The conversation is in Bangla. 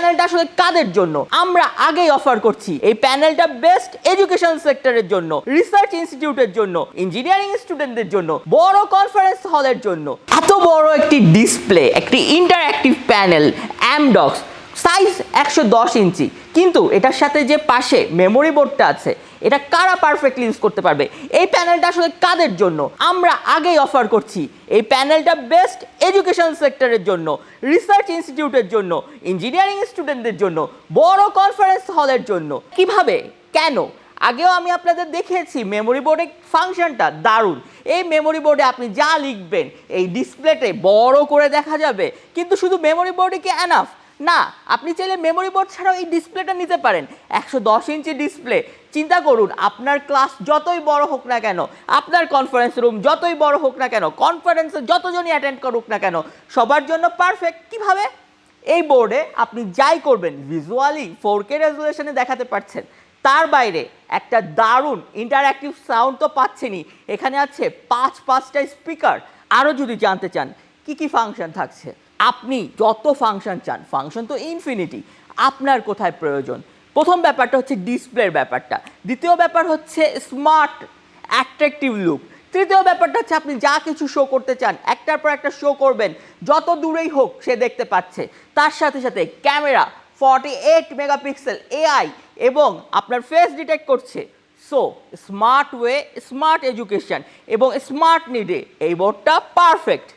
প্যানেলটা আসলে কাদের জন্য আমরা আগেই অফার করছি। এই প্যানেলটা বেস্ট এডুকেশন সেক্টরের জন্য, রিসার্চ ইনস্টিটিউটের জন্য, ইঞ্জিনিয়ারিং স্টুডেন্টদের জন্য, বড় কনফারেন্স হলের জন্য। এত বড় একটি ডিসপ্লে, একটি ইন্টারঅ্যাক্টিভ প্যানেল, অ্যামডক্স, সাইজ 110 ইঞ্চি, কিন্তু এটার সাথে যে পাশে মেমোরি বোর্ডটা আছে এটা কারা পারফেক্টলি ইউজ করতে পারবে? এই প্যানেলটা আসলে কাদের জন্য আমরা আগেই অফার করছি। এই প্যানেলটা বেস্ট এডুকেশন সেক্টরের জন্য, রিসার্চ ইনস্টিটিউটের জন্য, ইঞ্জিনিয়ারিং স্টুডেন্টদের জন্য, বড় কনফারেন্স হলের জন্য। কিভাবে, কেন? আগেও আমি আপনাদের দেখিয়েছি মেমোরি বোর্ডের ফাংশনটা দারুণ। এই মেমোরি বোর্ডে আপনি যা লিখবেন এই ডিসপ্লেতে বড় করে দেখা যাবে। কিন্তু শুধু মেমোরি বোর্ডে কি এনাফ? না, আপনি চাইলে মেমোরি বোর্ড ছাড়াও এই ডিসপ্লেটা নিতে পারেন। 110 ইঞ্চি ডিসপ্লে। চিন্তা করুন, আপনার ক্লাস যতই বড় হোক না কেন, আপনার কনফারেন্স রুম যতই বড় হোক না কেন, কনফারেন্সে যতজনই অ্যাটেন্ড করুক না কেন, সবার জন্য পারফেক্ট। কিভাবে? এই বোর্ডে আপনি যাই করবেন ভিজুয়ালি 4K রেজুলেশনে দেখাতে পারছেন। তার বাইরে একটা দারুণ ইন্টারঅ্যাক্টিভ সাউন্ড তো পাচ্ছেনই, এখানে আছে 5টা স্পিকার। আরও যদি জানতে চান কি কি ফাংশন থাকছে, আপনি যত ফাংশন চান, ফাংশন তো ইনফিনিটি, আপনার কোথায় প্রয়োজন? প্রথম ব্যাপারটা হচ্ছে ডিসপ্লের ব্যাপারটা, দ্বিতীয় ব্যাপার হচ্ছে স্মার্ট অ্যাট্রাকটিভ লুক, তৃতীয় ব্যাপারটা হচ্ছে আপনি যা কিছু শো করতে চান একটার পর একটা শো করবেন, যত দূরেই হোক সে দেখতে পাচ্ছে। তার সাথে সাথে ক্যামেরা 48 মেগাপিক্সেল এআই এবং আপনার ফেস ডিটেক্ট করছে। So smart way, smart education এবং স্মার্ট নিডে এই বোর্ডটা পারফেক্ট।